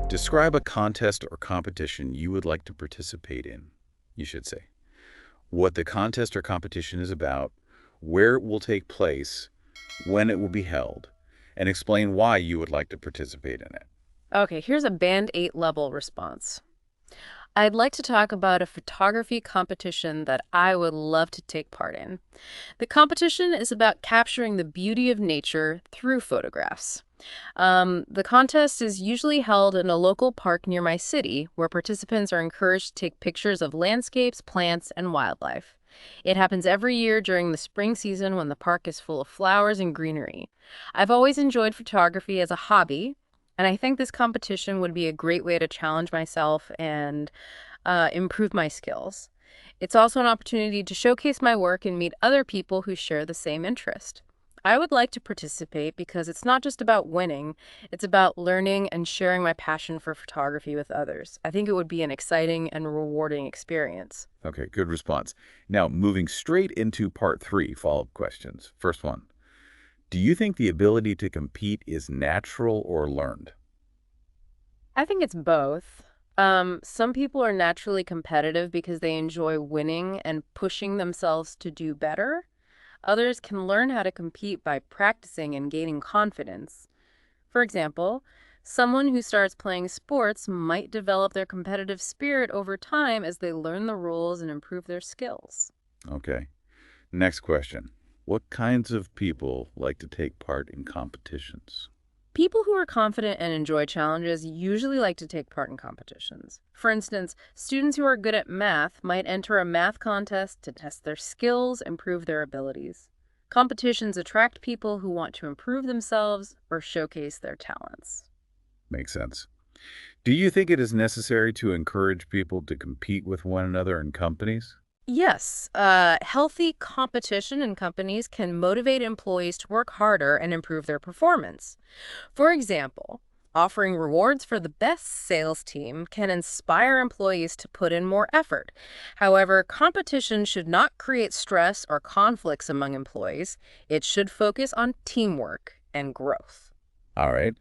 Describe a contest or competition you would like to participate in, you should say. What the contest or competition is about, where it will take place, when it will be held, and explain why you would like to participate in it. Okay, here's a Band 8 level response. I'd like to talk about a photography competition that I would love to take part in. The competition is about capturing the beauty of nature through photographs. The contest is usually held in a local park near my city, where participants are encouraged to take pictures of landscapes, plants, and wildlife. It happens every year during the spring season when the park is full of flowers and greenery. I've always enjoyed photography as a hobby, and I think this competition would be a great way to challenge myself and improve my skills. It's also an opportunity to showcase my work and meet other people who share the same interest. I would like to participate because it's not just about winning, it's about learning and sharing my passion for photography with others. I think it would be an exciting and rewarding experience. Okay, good response. Now, moving straight into part 3, follow-up questions. First one, do you think the ability to compete is natural or learned? I think it's both. Some people are naturally competitive because they enjoy winning and pushing themselves to do better. Others can learn how to compete by practicing and gaining confidence. For example, someone who starts playing sports might develop their competitive spirit over time as they learn the rules and improve their skills. Okay. Next question. What kinds of people like to take part in competitions? People who are confident and enjoy challenges usually like to take part in competitions. For instance, students who are good at math might enter a math contest to test their skills and prove their abilities. Competitions attract people who want to improve themselves or showcase their talents. Makes sense. Do you think it is necessary to encourage people to compete with one another in companies? Yes, healthy competition in companies can motivate employees to work harder and improve their performance. For example, offering rewards for the best sales team can inspire employees to put in more effort. However, competition should not create stress or conflicts among employees. It should focus on teamwork and growth. All right.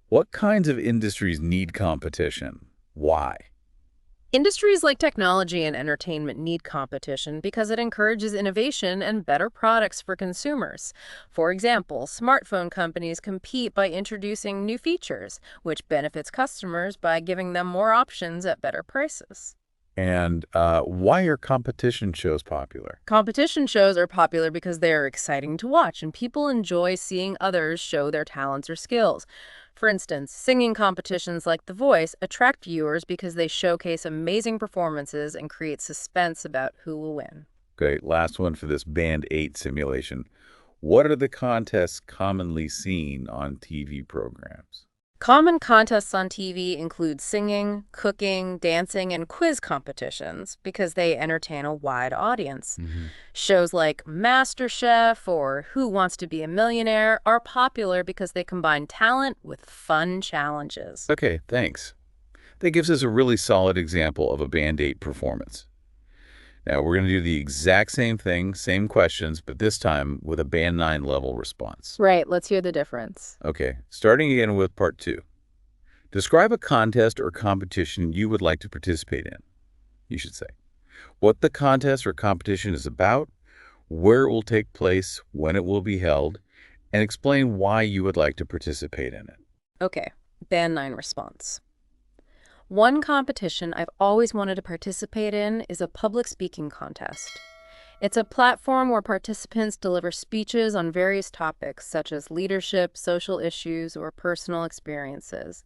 What kinds of industries need competition? Why? Industries like technology and entertainment need competition because it encourages innovation and better products for consumers. For example, smartphone companies compete by introducing new features, which benefits customers by giving them more options at better prices. And why are competition shows popular? Competition shows are popular because they are exciting to watch and people enjoy seeing others show their talents or skills. For instance, singing competitions like The Voice attract viewers because they showcase amazing performances and create suspense about who will win. Okay, last one for this Band 8 simulation. What are the contests commonly seen on TV programs? Common contests on TV include singing, cooking, dancing, and quiz competitions because they entertain a wide audience. Hmm. Shows like MasterChef or Who Wants to Be a Millionaire are popular because they combine talent with fun challenges. Okay, thanks. That gives us a really solid example of a Band 8 performance. Now, we're going to do the exact same thing, same questions, but this time with a Band 9 level response. Right, let's hear the difference. Okay, starting again with part 2. Describe a contest or competition you would like to participate in, you should say. What the contest or competition is about, where it will take place, when it will be held, and explain why you would like to participate in it. Okay, Band 9 response. One competition I've always wanted to participate in is a public speaking contest. It's a platform where participants deliver speeches on various topics such as leadership, social issues, or personal experiences.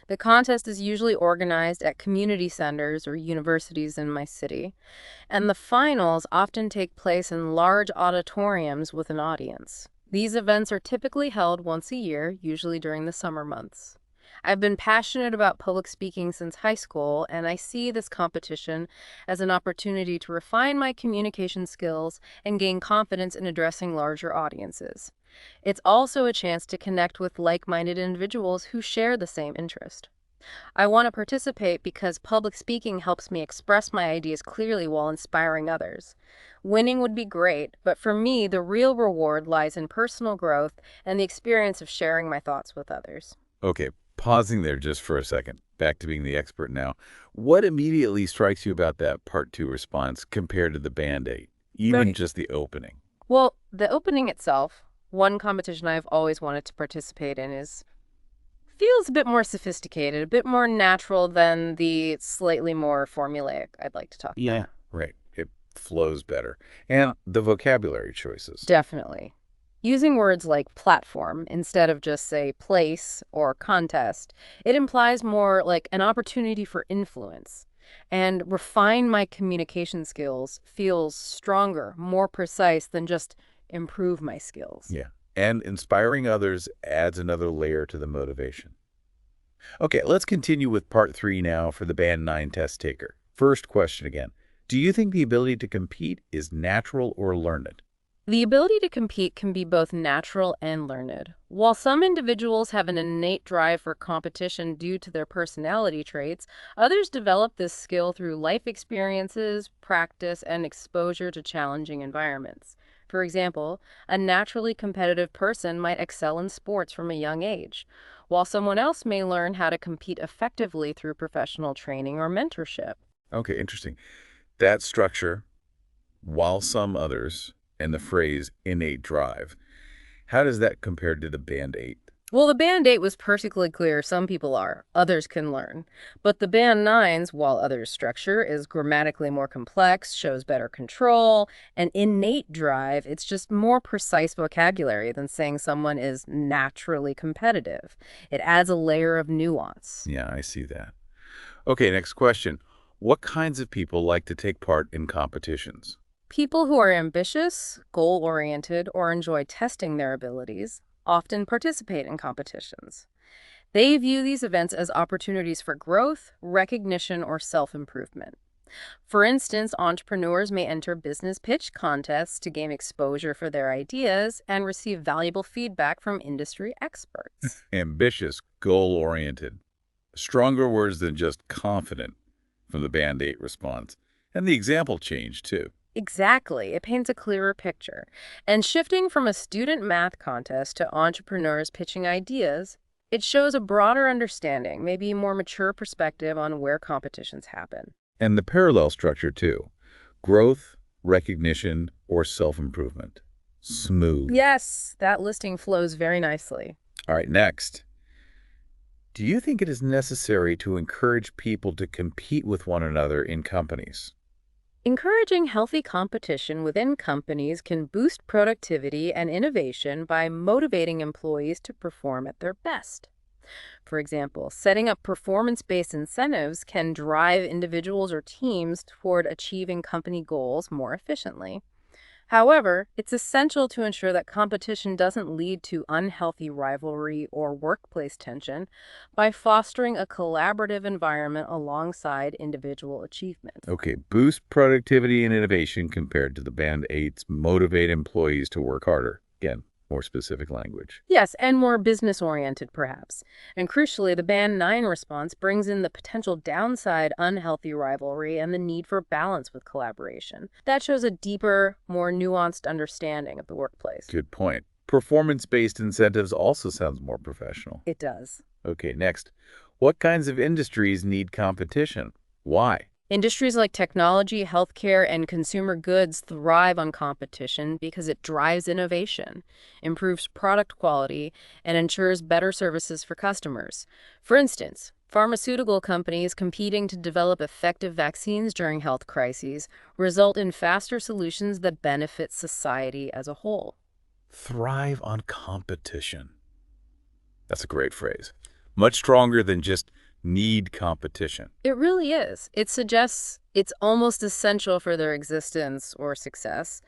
The contest is usually organized at community centers or universities in my city, and the finals often take place in large auditoriums with an audience. These events are typically held once a year, usually during the summer months. I've been passionate about public speaking since high school, and I see this competition as an opportunity to refine my communication skills and gain confidence in addressing larger audiences. It's also a chance to connect with like-minded individuals who share the same interest. I want to participate because public speaking helps me express my ideas clearly while inspiring others. Winning would be great, but for me, the real reward lies in personal growth and the experience of sharing my thoughts with others. Okay, pausing there just for a second. back to being the expert now. What immediately strikes you about that part two response compared to the Band-Aid? Even Right. just the opening. Well, the opening itself, one competition I've always wanted to participate in, is feels a bit more sophisticated, a bit more natural than the slightly more formulaic I'd like to talk Yeah. about. Right. It flows better. And the vocabulary choices. Definitely. Using words like platform instead of just, say, place or contest, it implies more like an opportunity for influence. And refine my communication skills feels stronger, more precise than just improve my skills. Yeah. And inspiring others adds another layer to the motivation. Okay, let's continue with part three now for the Band 9 test taker. First question again. Do you think the ability to compete is natural or learned? The ability to compete can be both natural and learned. While some individuals have an innate drive for competition due to their personality traits, others develop this skill through life experiences, practice, and exposure to challenging environments. For example, a naturally competitive person might excel in sports from a young age, while someone else may learn how to compete effectively through professional training or mentorship. Okay, interesting. That structure, while some others, and the phrase innate drive, how does that compare to the Band 8? Well, the Band 8 was perfectly clear. Some people are, others can learn. But the Band 9's, while others' structure is grammatically more complex, shows better control, and innate drive, it's just more precise vocabulary than saying someone is naturally competitive. It adds a layer of nuance. Yeah, I see that. Okay, next question. What kinds of people like to take part in competitions? People who are ambitious, goal-oriented, or enjoy testing their abilities often participate in competitions. They view these events as opportunities for growth, recognition, or self-improvement. For instance, entrepreneurs may enter business pitch contests to gain exposure for their ideas and receive valuable feedback from industry experts. Ambitious, goal-oriented. Stronger words than just confident from the Band 8 response. And the example change, too. Exactly. It paints a clearer picture. And shifting from a student math contest to entrepreneurs pitching ideas, it shows a broader understanding, maybe a more mature perspective on where competitions happen. And the parallel structure, too. Growth, recognition, or self-improvement. Smooth. Yes, that listing flows very nicely. All right, next. Do you think it is necessary to encourage people to compete with one another in companies? Encouraging healthy competition within companies can boost productivity and innovation by motivating employees to perform at their best. For example, setting up performance-based incentives can drive individuals or teams toward achieving company goals more efficiently. However, it's essential to ensure that competition doesn't lead to unhealthy rivalry or workplace tension by fostering a collaborative environment alongside individual achievements. Okay, boost productivity and innovation compared to the Band 8's motivate employees to work harder. Again, more specific language. Yes, and more business-oriented, perhaps. And crucially, the Band 9 response brings in the potential downside, unhealthy rivalry, and the need for balance with collaboration. That shows a deeper, more nuanced understanding of the workplace. Good point. Performance-based incentives also sounds more professional. It does. Okay, next. What kinds of industries need competition? Why? Industries like technology, healthcare, and consumer goods thrive on competition because it drives innovation, improves product quality, and ensures better services for customers. For instance, pharmaceutical companies competing to develop effective vaccines during health crises result in faster solutions that benefit society as a whole. Thrive on competition. That's a great phrase. Much stronger than just need competition. It really is. It suggests it's almost essential for their existence or success.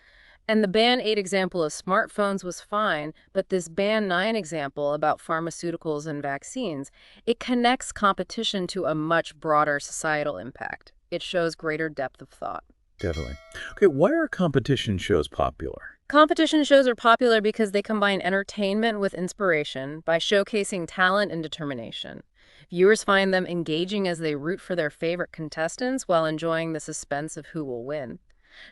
And the Band 8 example of smartphones was fine, but this Band 9 example about pharmaceuticals and vaccines, it connects competition to a much broader societal impact. It shows greater depth of thought. Definitely. Okay, why are competition shows popular? Competition shows are popular because they combine entertainment with inspiration by showcasing talent and determination. Viewers find them engaging as they root for their favorite contestants while enjoying the suspense of who will win.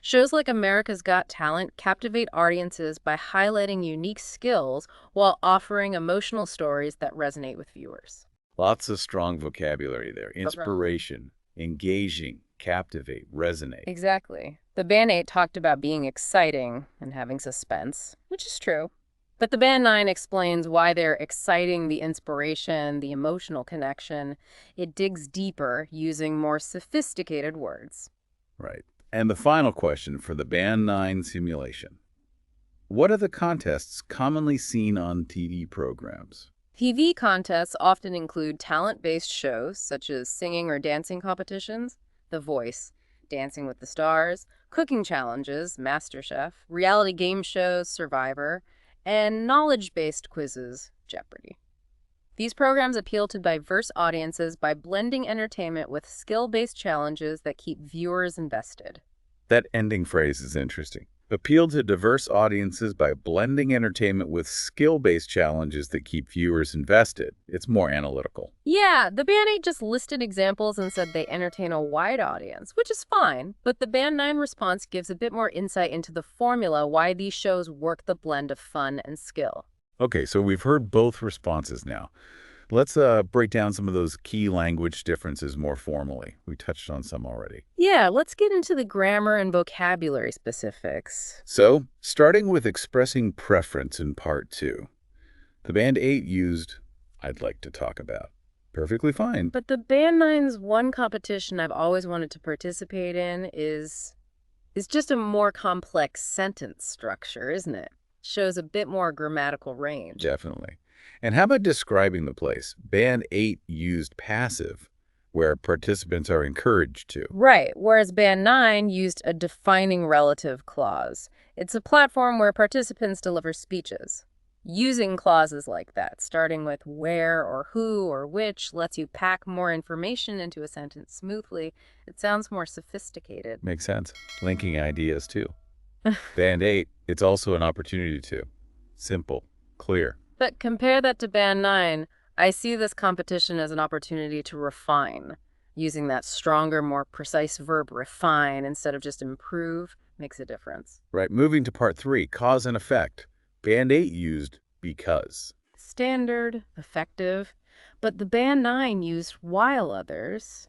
Shows like America's Got Talent captivate audiences by highlighting unique skills while offering emotional stories that resonate with viewers. Lots of strong vocabulary there. Inspiration, engaging, captivate, resonate. Exactly. The Band 8 talked about being exciting and having suspense, which is true. But the Band 9 explains why they're exciting, the inspiration, the emotional connection. It digs deeper using more sophisticated words. Right. And the final question for the Band 9 simulation. What are the contests commonly seen on TV programs? TV contests often include talent-based shows such as singing or dancing competitions, The Voice, Dancing with the Stars, cooking challenges, MasterChef, reality game shows, Survivor, and knowledge-based quizzes, Jeopardy! These programs appeal to diverse audiences by blending entertainment with skill-based challenges that keep viewers invested. That ending phrase is interesting. Appeal to diverse audiences by blending entertainment with skill-based challenges that keep viewers invested. It's more analytical. Yeah, the Band 8 just listed examples and said they entertain a wide audience, which is fine, but the Band 9 response gives a bit more insight into the formula why these shows work the blend of fun and skill. Okay, so we've heard both responses now. Let's break down some of those key language differences more formally. We touched on some already. Yeah, let's get into the grammar and vocabulary specifics. So, starting with expressing preference in part 2, the Band 8 used "I'd like to talk about." Perfectly fine. But the Band 9's one competition I've always wanted to participate in is just a more complex sentence structure, isn't it? Shows a bit more grammatical range. Definitely. And how about describing the place? Band 8 used passive, where participants are encouraged to. Right, whereas Band 9 used a defining relative clause. It's a platform where participants deliver speeches. Using clauses like that, starting with where or who or which, lets you pack more information into a sentence smoothly. It sounds more sophisticated. Makes sense. Linking ideas, too. Band 8, it's also an opportunity to. Simple, clear. But compare that to Band 9. I see this competition as an opportunity to refine. Using that stronger, more precise verb refine instead of just improve makes a difference. Right, moving to part 3, cause and effect. Band 8 used because. Standard, effective, but the Band 9 used while others.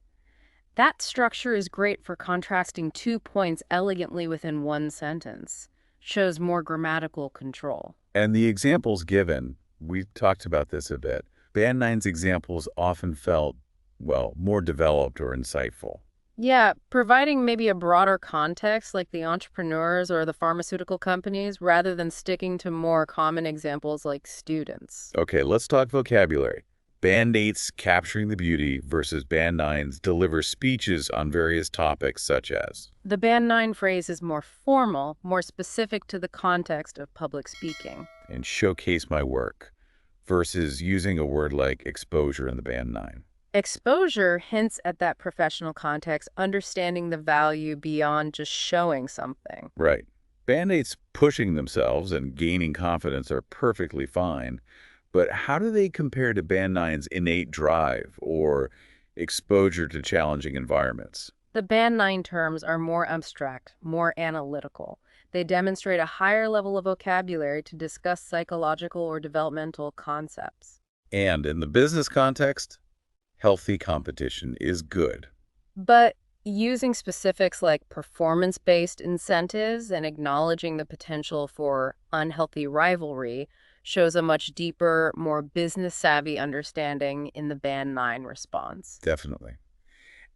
That structure is great for contrasting 2 points elegantly within one sentence. Shows more grammatical control. And the examples given, we talked about this a bit. Band 9's examples often felt, well, more developed or insightful. Yeah, providing maybe a broader context like the entrepreneurs or the pharmaceutical companies rather than sticking to more common examples like students. Okay, let's talk vocabulary. Band 8's capturing the beauty versus Band 9's deliver speeches on various topics such as. The Band 9 phrase is more formal, more specific to the context of public speaking. And showcase my work versus using a word like exposure in the Band 9. Exposure hints at that professional context, understanding the value beyond just showing something. Right. Band 8's pushing themselves and gaining confidence are perfectly fine, but how do they compare to Band 9's innate drive or exposure to challenging environments? The Band 9 terms are more abstract, more analytical. They demonstrate a higher level of vocabulary to discuss psychological or developmental concepts. And in the business context, healthy competition is good. But using specifics like performance-based incentives and acknowledging the potential for unhealthy rivalry shows a much deeper, more business-savvy understanding in the Band 9 response. Definitely.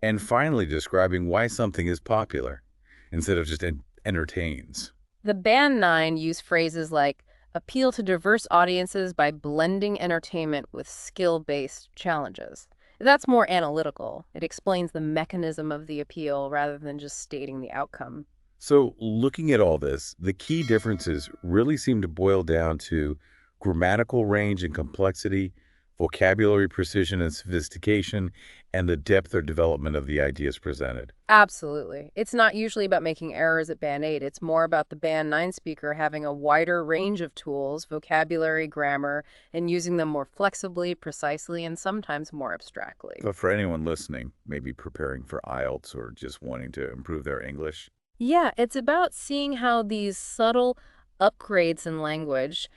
And finally, describing why something is popular instead of just entertains. The Band 9 use phrases like appeal to diverse audiences by blending entertainment with skill-based challenges. That's more analytical. It explains the mechanism of the appeal rather than just stating the outcome. So looking at all this, the key differences really seem to boil down to grammatical range and complexity, vocabulary precision and sophistication, and the depth or development of the ideas presented. Absolutely. It's not usually about making errors at Band 8. It's more about the Band 9 speaker having a wider range of tools, vocabulary, grammar, and using them more flexibly, precisely, and sometimes more abstractly. But for anyone listening, maybe preparing for IELTS or just wanting to improve their English, Yeah, it's about seeing how these subtle upgrades in language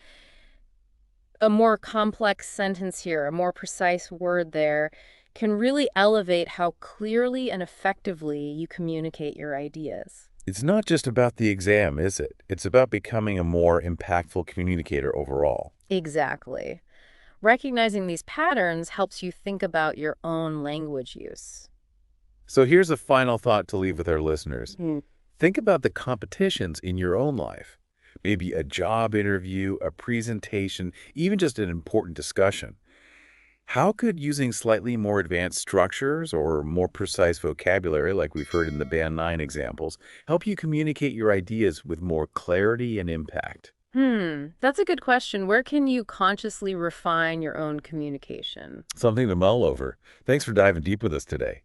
a more complex sentence here, a more precise word there, can really elevate how clearly and effectively you communicate your ideas. It's not just about the exam, is it? It's about becoming a more impactful communicator overall. Exactly. Recognizing these patterns helps you think about your own language use. So here's a final thought to leave with our listeners. Think about the competitions in your own life. Maybe a job interview, a presentation, even just an important discussion. How could using slightly more advanced structures or more precise vocabulary, like we've heard in the Band 9 examples, help you communicate your ideas with more clarity and impact? That's a good question. Where can you consciously refine your own communication? Something to mull over. Thanks for diving deep with us today.